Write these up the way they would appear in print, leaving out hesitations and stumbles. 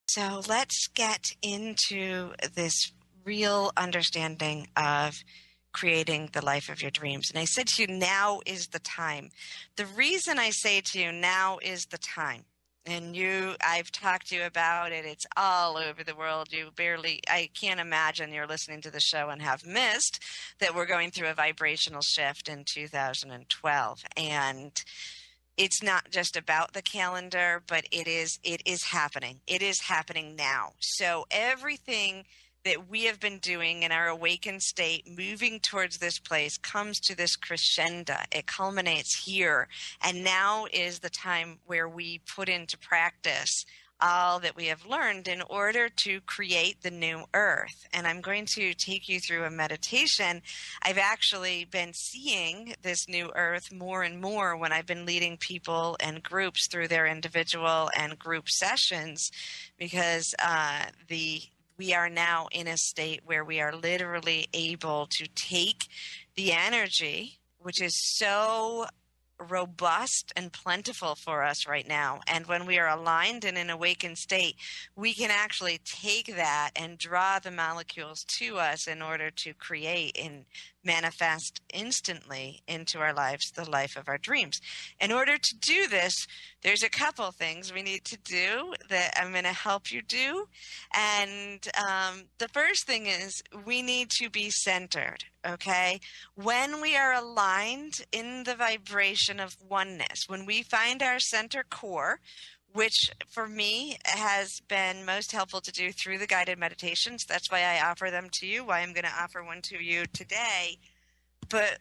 So let's get into this real understanding of creating the life of your dreams. And I said to you, now is the time. The reason I say to you, now is the time. And I've talked to you about it. It's all over the world. I can't imagine you're listening to the show and have missed that we're going through a vibrational shift in 2012. And it's not just about the calendar, but it is happening. It is happening now. So everything that we have been doing in our awakened state, moving towards this place, comes to this crescendo. It culminates here. And now is the time where we put into practice all that we have learned in order to create the new earth. And I'm going to take you through a meditation. I've actually been seeing this new earth more and more when I've been leading people and groups through their individual and group sessions, because we are now in a state where we are literally able to take the energy, which is so robust and plentiful for us right now. And when we are aligned in an awakened state, we can actually take that and draw the molecules to us in order to create and manifest instantly into our lives the life of our dreams. In order to do this, there's a couple things we need to do that I'm going to help you do. And the first thing is we need to be centered. Okay, when we are aligned in the vibration of oneness, when we find our center core, which for me has been most helpful to do through the guided meditations. That's why I offer them to you, why I'm going to offer one to you today. But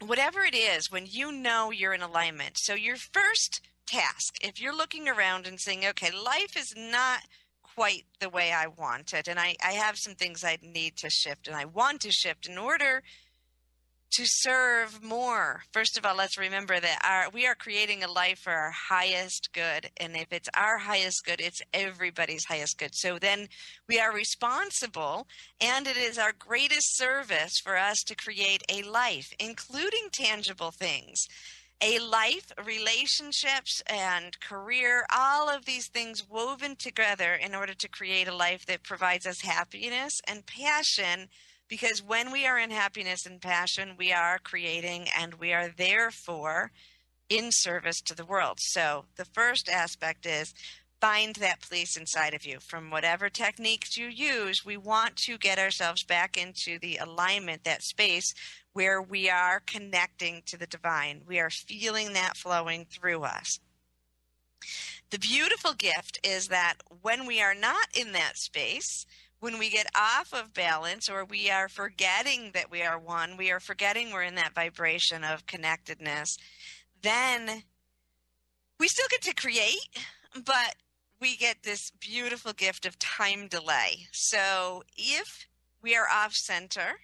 whatever it is, when you know you're in alignment, so your first task, if you're looking around and saying, okay, life is not quite the way I want it, and I have some things I need to shift, and I want to shift in order to serve more. First of all, let's remember that we are creating a life for our highest good, and if it's our highest good, it's everybody's highest good. So then we are responsible, and it is our greatest service for us to create a life, including tangible things. A life, relationships, and career, all of these things woven together in order to create a life that provides us happiness and passion, because when we are in happiness and passion, we are creating and we are therefore in service to the world. So the first aspect is find that place inside of you. From whatever techniques you use, we want to get ourselves back into the alignment, that space where we are connecting to the divine. We are feeling that flowing through us. The beautiful gift is that when we are not in that space, when we get off of balance, or we are forgetting that we are one, we are forgetting we're in that vibration of connectedness, then we still get to create, but we get this beautiful gift of time delay. So if we are off center,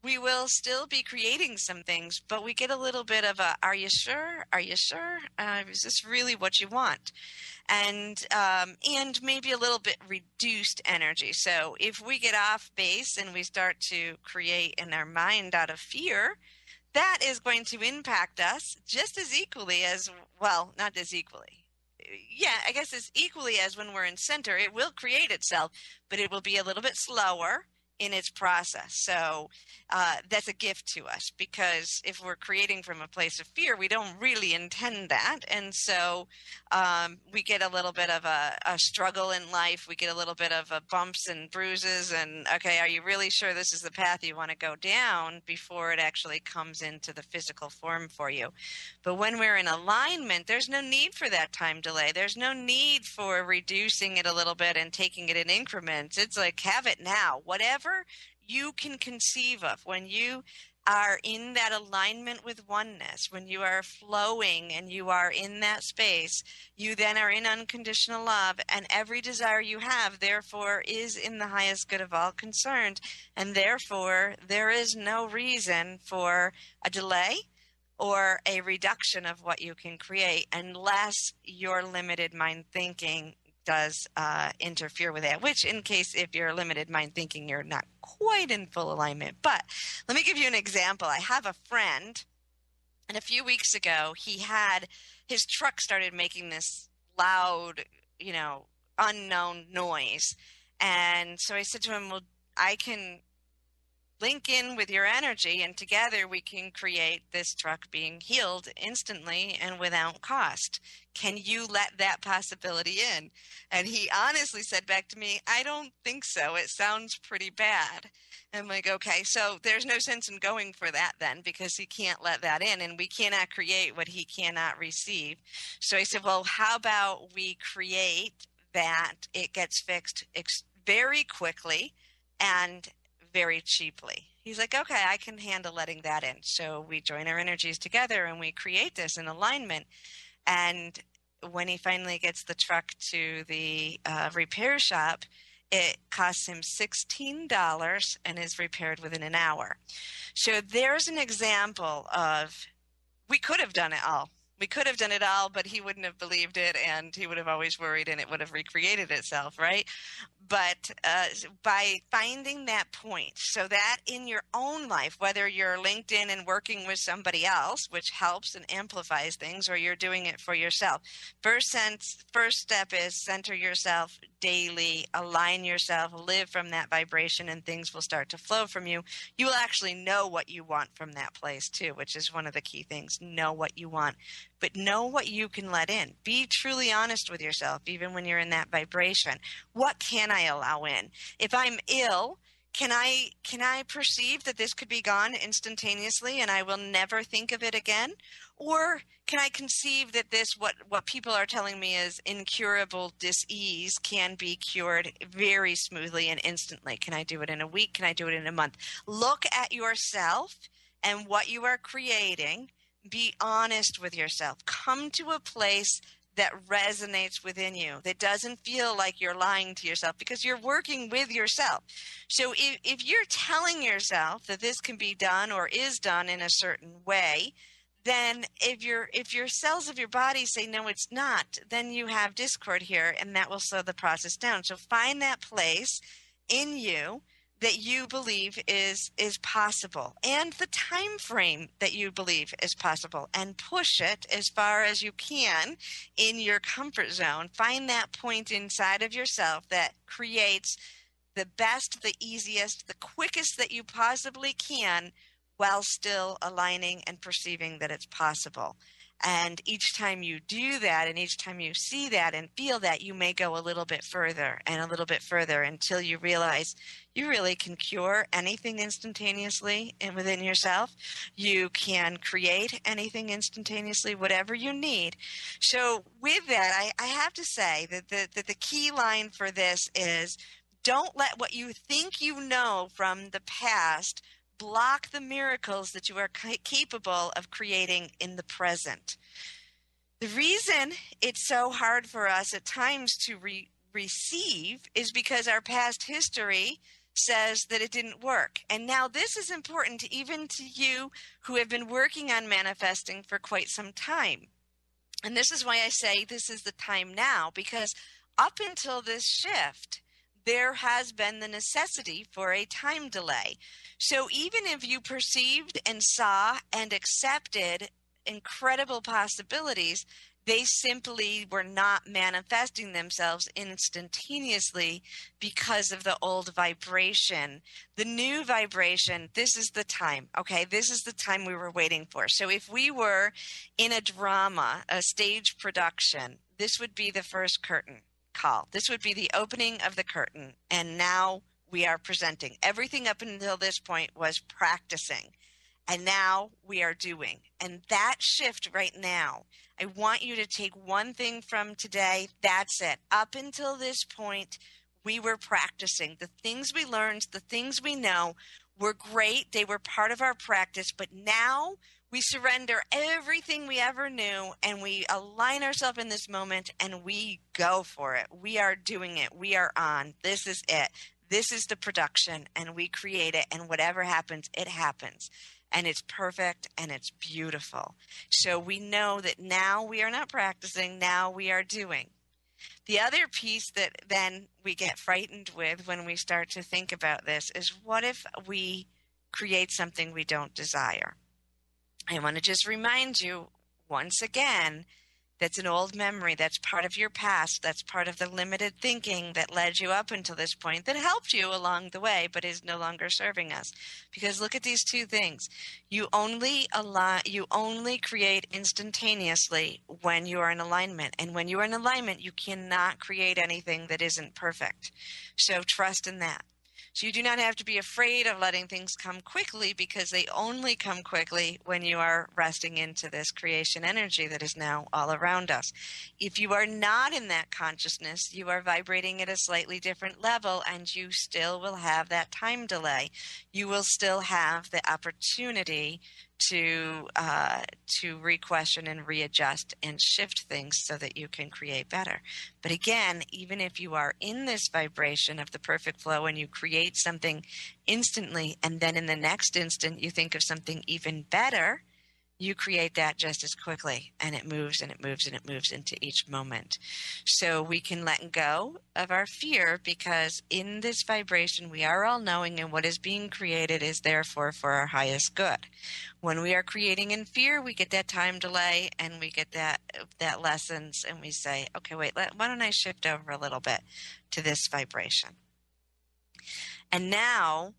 we will still be creating some things, but we get a little bit of a, are you sure? Are you sure? Is this really what you want? And maybe a little bit reduced energy. So if we get off base and we start to create in our mind out of fear, that is going to impact us just as equally as, well, not as equally. Yeah, I guess as equally as when we're in center. It will create itself, but it will be a little bit slower in its process. So that's a gift to us, because if we're creating from a place of fear, we don't really intend that. And so we get a little bit of a struggle in life. We get a little bit of bumps and bruises, and okay, are you really sure this is the path you want to go down, before it actually comes into the physical form for you. But when we're in alignment, there's no need for that time delay. There's no need for reducing it a little bit and taking it in increments. It's like, have it now. Whatever you can conceive of, when you are in that alignment with oneness, when you are flowing and you are in that space, you then are in unconditional love, and every desire you have, therefore, is in the highest good of all concerned. And therefore, there is no reason for a delay or a reduction of what you can create, unless your limited mind thinking does interfere with that, which in case if you're limited mind thinking, you're not quite in full alignment. But let me give you an example. I have a friend, and a few weeks ago, he had his truck started making this loud, unknown noise. And so I said to him, well, I can link in with your energy, and together we can create this truck being healed instantly and without cost. Can you let that possibility in? And he honestly said back to me, I don't think so. It sounds pretty bad. I'm like, okay, so there's no sense in going for that then, because he can't let that in, and we cannot create what he cannot receive. So I said, well, how about we create that it gets fixed very quickly and very cheaply. He's like, okay, I can handle letting that in. So we join our energies together and we create this in alignment. And when he finally gets the truck to the repair shop, it costs him $16 and is repaired within an hour. So there's an example of, we could have done it all. We could have done it all, but he wouldn't have believed it, and he would have always worried, and it would have recreated itself, right? But by finding that point, so that in your own life, whether you're linked in and working with somebody else, which helps and amplifies things, or you're doing it for yourself, first step is center yourself daily, align yourself, live from that vibration, and things will start to flow from you. You will actually know what you want from that place too, which is one of the key things. Know what you want, but know what you can let in. Be truly honest with yourself, even when you're in that vibration. What can I allow in? If I'm ill, can I perceive that this could be gone instantaneously and I will never think of it again? Or can I conceive that this, what people are telling me is incurable dis-ease, can be cured very smoothly and instantly? Can I do it in a week? Can I do it in a month? Look at yourself and what you are creating. Be honest with yourself. Come to a place that resonates within you, that doesn't feel like you're lying to yourself, because you're working with yourself. So if you're telling yourself that this can be done or is done in a certain way, then if your cells of your body say no, it's not, then you have discord here, and that will slow the process down. So find that place in you that you believe is possible, and the time frame that you believe is possible, and push it as far as you can in your comfort zone. Find that point inside of yourself that creates the best, the easiest, the quickest that you possibly can, while still aligning and perceiving that it's possible. And each time you do that, and each time you see that and feel that, you may go a little bit further and a little bit further until you realize you really can cure anything instantaneously and within yourself. You can create anything instantaneously, whatever you need. So with that, I have to say that the key line for this is, don't let what you think you know from the past block the miracles that you are capable of creating in the present. The reason it's so hard for us at times to receive is because our past history says that it didn't work. And now this is important even to you who have been working on manifesting for quite some time. And this is why I say this is the time now, because up until this shift, there has been the necessity for a time delay. So even if you perceived and saw and accepted incredible possibilities, they simply were not manifesting themselves instantaneously because of the old vibration. The new vibration, this is the time, okay? This is the time we were waiting for. So if we were in a drama, a stage production, this would be the first curtain call. This would be the opening of the curtain, and now we are presenting. Everything up until this point was practicing, and now we are doing. And that shift right now, I want you to take one thing from today. That's it. Up until this point, we were practicing. The things we learned, the things we know were great. They were part of our practice, but now we surrender everything we ever knew, and we align ourselves in this moment, and we go for it. We are doing it. We are on. This is it. This is the production, and we create it, and whatever happens, it happens. And it's perfect, and it's beautiful. So we know that now we are not practicing. Now we are doing. The other piece that then we get frightened with when we start to think about this is, what if we create something we don't desire? I want to just remind you once again That's an old memory. That's part of your past. That's part of the limited thinking that led you up until this point, that helped you along the way, but is no longer serving us. Because look at these two things. You only create instantaneously when you are in alignment. And when you are in alignment, you cannot create anything that isn't perfect. So trust in that. So you do not have to be afraid of letting things come quickly, because they only come quickly when you are resting into this creation energy that is now all around us. If you are not in that consciousness, you are vibrating at a slightly different level, and you still will have that time delay. You will still have the opportunity to re-question and readjust and shift things so that you can create better. But again, even if you are in this vibration of the perfect flow and you create something instantly, and then in the next instant you think of something even better, you create that just as quickly, and it moves and it moves and it moves into each moment. So we can let go of our fear, because in this vibration we are all knowing, and what is being created is therefore for our highest good. When we are creating in fear, we get that time delay, and we get that lessons, and we say, okay, wait, why don't I shift over a little bit to this vibration? And now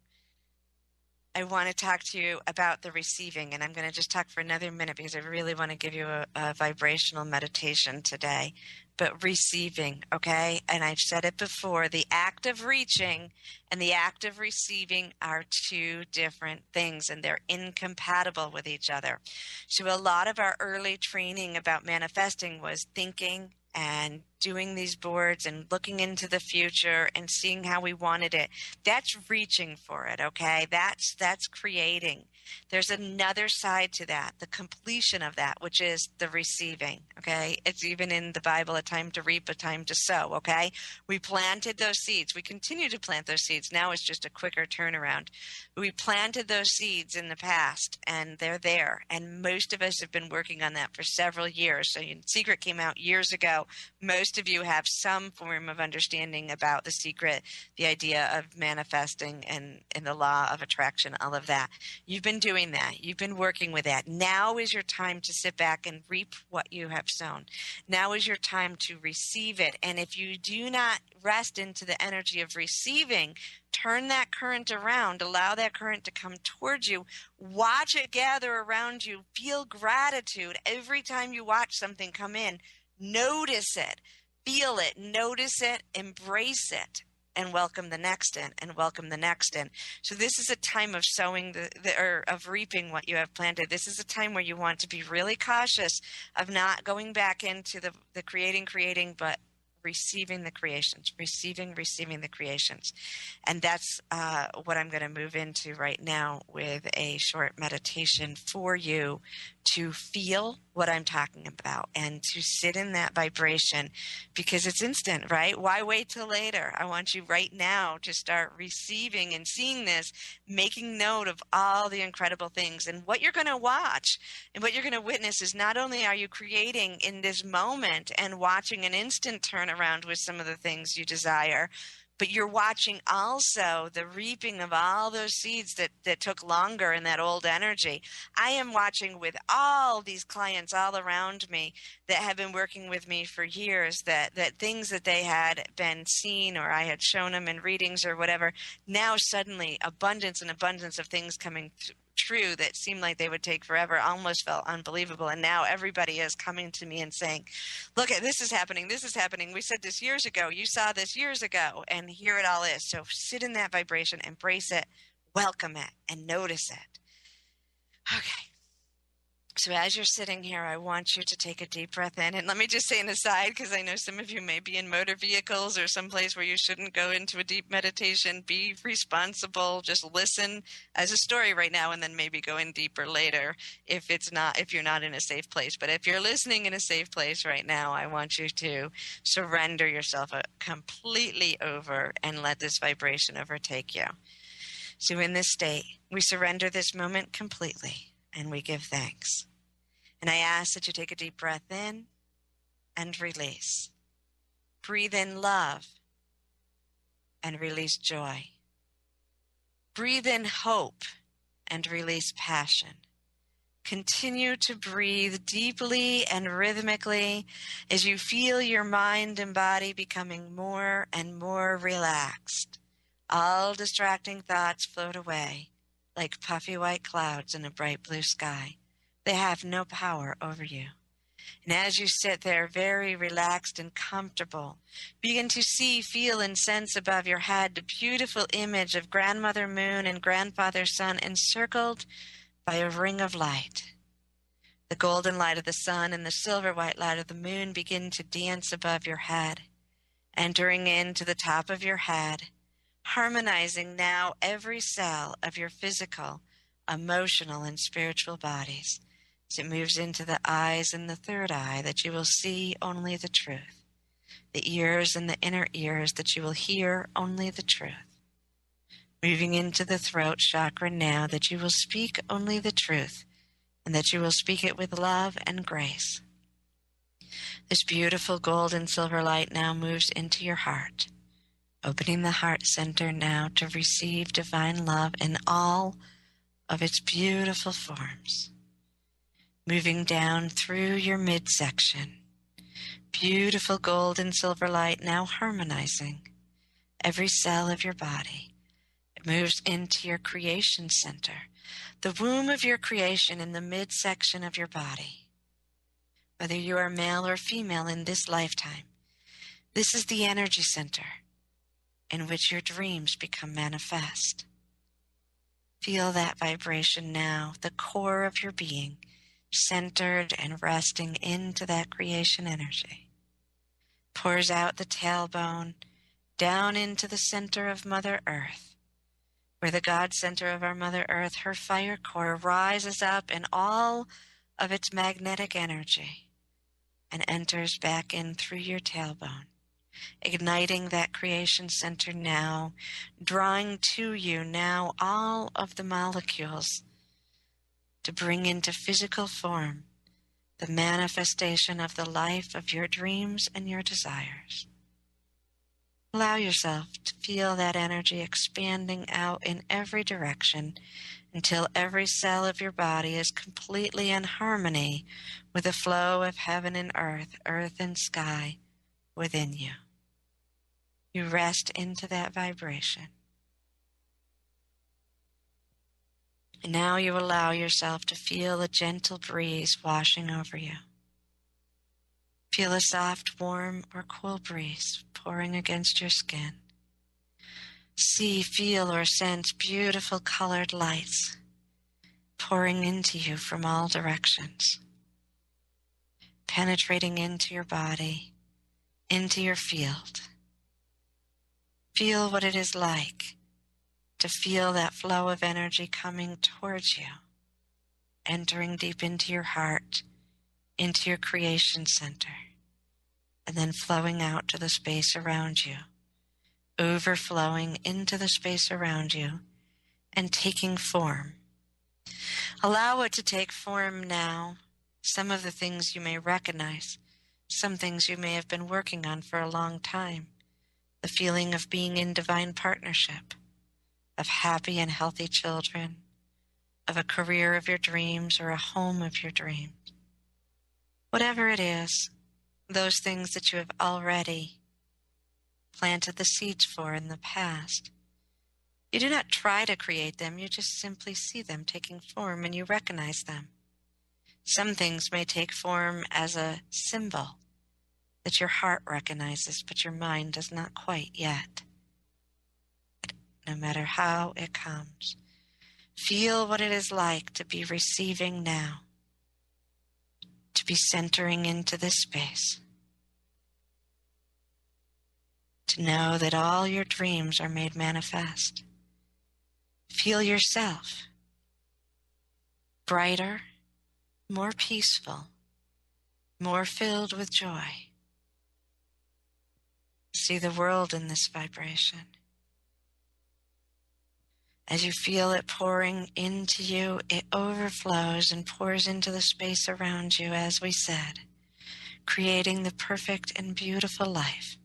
I want to talk to you about the receiving, and I'm going to just talk for another minute because I really want to give you a vibrational meditation today. But receiving, okay? And I've said it before, the act of reaching and the act of receiving are two different things, and they're incompatible with each other. So a lot of our early training about manifesting was thinking and doing these boards and looking into the future and seeing how we wanted it. That's reaching for it, okay? That's creating. There's another side to that, the completion of that, which is the receiving, okay? It's even in the Bible, a time to reap, a time to sow, okay? We planted those seeds. We continue to plant those seeds. Now it's just a quicker turnaround. We planted those seeds in the past, and they're there. And most of us have been working on that for several years. So Secret came out years ago. Most of you have some form of understanding about the secret, the idea of manifesting and the law of attraction, all of that. You've been doing that. You've been working with that. Now is your time to sit back and reap what you have sown. Now is your time to receive it. And if you do not rest into the energy of receiving, turn that current around, allow that current to come towards you, watch it gather around you, feel gratitude every time you watch something come in. Notice it, feel it, notice it, embrace it, and welcome the next in, and welcome the next in. So this is a time of sowing or of reaping what you have planted. This is a time where you want to be really cautious of not going back into the creating, but receiving the creations, receiving the creations. And that's what I'm going to move into right now with a short meditation for you to feel what I'm talking about and to sit in that vibration, because it's instant, right? Why wait till later? I want you right now to start receiving and seeing this, making note of all the incredible things. And what you're going to watch and what you're going to witness is not only are you creating in this moment and watching an instant turnaround with some of the things you desire, but you're watching also the reaping of all those seeds that took longer in that old energy. I am watching with all these clients all around me that have been working with me for years, that things that they had been seen or I had shown them in readings or whatever, now suddenly abundance of things coming true that seemed like they would take forever, almost felt unbelievable. And now everybody is coming to me and saying, look, this is happening. We said this years ago. You saw this years ago. And here it all is. So sit in that vibration, embrace it, welcome it, and notice it. Okay. So as you're sitting here, I want you to take a deep breath in. And let me just say an aside, because I know some of you may be in motor vehicles or someplace where you shouldn't go into a deep meditation. Be responsible. Just listen as a story right now, and then maybe go in deeper later if you're not in a safe place. But if you're listening in a safe place right now, I want you to surrender yourself completely over and let this vibration overtake you. So in this state, we surrender this moment completely, and we give thanks. And I ask that you take a deep breath in and release. Breathe in love and release joy. Breathe in hope and release passion. Continue to breathe deeply and rhythmically as you feel your mind and body becoming more and more relaxed. All distracting thoughts float away like puffy white clouds in a bright blue sky. They have no power over you. And as you sit there very relaxed and comfortable, begin to see, feel, and sense above your head the beautiful image of Grandmother Moon and Grandfather Sun encircled by a ring of light. The golden light of the sun and the silver white light of the moon begin to dance above your head, entering into the top of your head, harmonizing now every cell of your physical, emotional, and spiritual bodies. As it moves into the eyes and the third eye, that you will see only the truth. The ears and the inner ears, that you will hear only the truth. Moving into the throat chakra now, that you will speak only the truth, and that you will speak it with love and grace. This beautiful gold and silver light now moves into your heart, opening the heart center now to receive divine love in all of its beautiful forms. Moving down through your midsection, beautiful gold and silver light now harmonizing every cell of your body. It moves into your creation center, the womb of your creation in the midsection of your body. Whether you are male or female in this lifetime, this is the energy center in which your dreams become manifest. Feel that vibration now, the core of your being, centered and resting into that creation energy. Pours out the tailbone, down into the center of Mother Earth, where the God center of our Mother Earth, her fire core, rises up in all of its magnetic energy and enters back in through your tailbone, igniting that creation center now, drawing to you now all of the molecules to bring into physical form the manifestation of the life of your dreams and your desires. Allow yourself to feel that energy expanding out in every direction until every cell of your body is completely in harmony with the flow of heaven and earth and sky within you. You rest into that vibration. And now you allow yourself to feel a gentle breeze washing over you. Feel a soft, warm, or cool breeze pouring against your skin. See, feel, or sense beautiful colored lights pouring into you from all directions, penetrating into your body, into your field. Feel what it is like to feel that flow of energy coming towards you, entering deep into your heart, into your creation center, and then flowing out to the space around you, overflowing into the space around you and taking form. Allow it to take form now. Some of the things you may recognize, some things you may have been working on for a long time. The feeling of being in divine partnership, of happy and healthy children, of a career of your dreams or a home of your dreams. Whatever it is, those things that you have already planted the seeds for in the past, you do not try to create them, you just simply see them taking form and you recognize them. Some things may take form as a symbol that your heart recognizes, but your mind does not quite yet. No matter how it comes, feel what it is like to be receiving now, to be centering into this space, to know that all your dreams are made manifest. Feel yourself brighter, more peaceful, more filled with joy. See the world in this vibration. As you feel it pouring into you, it overflows and pours into the space around you, as we said, creating the perfect and beautiful life,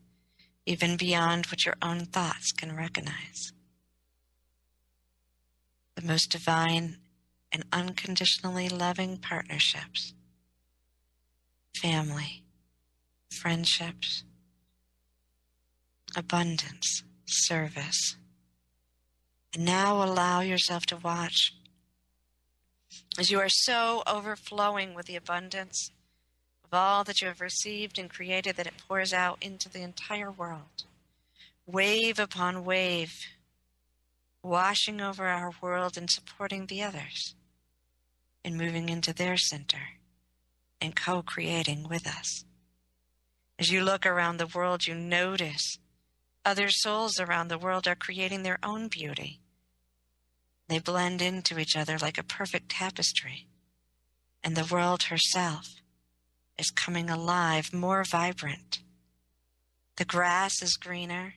even beyond what your own thoughts can recognize. The most divine and unconditionally loving partnerships, family, friendships, abundance, service. And now allow yourself to watch as you are so overflowing with the abundance of all that you have received and created that it pours out into the entire world, wave upon wave, washing over our world and supporting the others and moving into their center and co-creating with us. As you look around the world, you notice other souls around the world are creating their own beauty. They blend into each other like a perfect tapestry, and the world herself is coming alive, more vibrant. The grass is greener,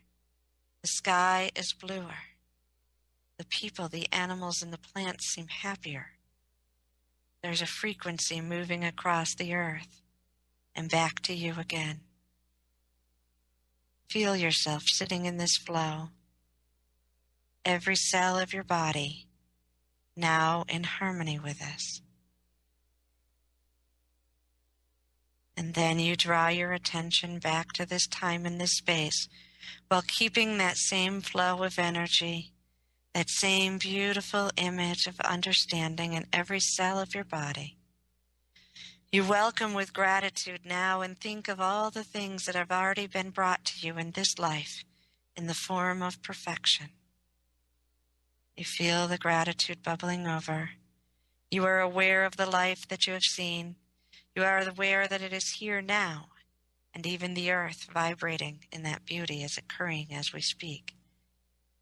the sky is bluer. The people, the animals, and the plants seem happier. There's a frequency moving across the earth and back to you again. Feel yourself sitting in this flow. Every cell of your body now in harmony with us. And then you draw your attention back to this time and this space while keeping that same flow of energy, that same beautiful image of understanding in every cell of your body. You welcome with gratitude now and think of all the things that have already been brought to you in this life in the form of perfection. You feel the gratitude bubbling over. You are aware of the life that you have seen. You are aware that it is here now, and even the earth vibrating in that beauty is occurring as we speak.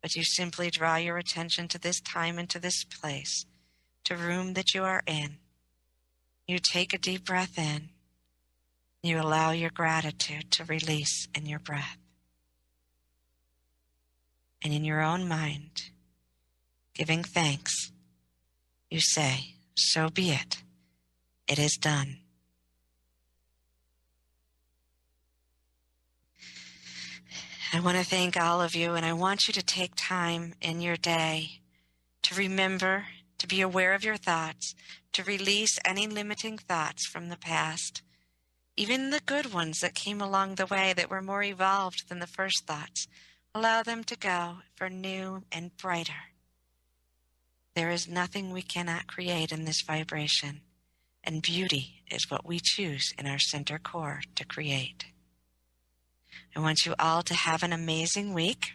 But you simply draw your attention to this time and to this place, to room that you are in. You take a deep breath in. You allow your gratitude to release in your breath. And in your own mind, giving thanks, you say, so be it. It is done. I want to thank all of you, and I want you to take time in your day to remember, to be aware of your thoughts, to release any limiting thoughts from the past, even the good ones that came along the way that were more evolved than the first thoughts. Allow them to go for new and brighter. There is nothing we cannot create in this vibration, and beauty is what we choose in our center core to create. I want you all to have an amazing week.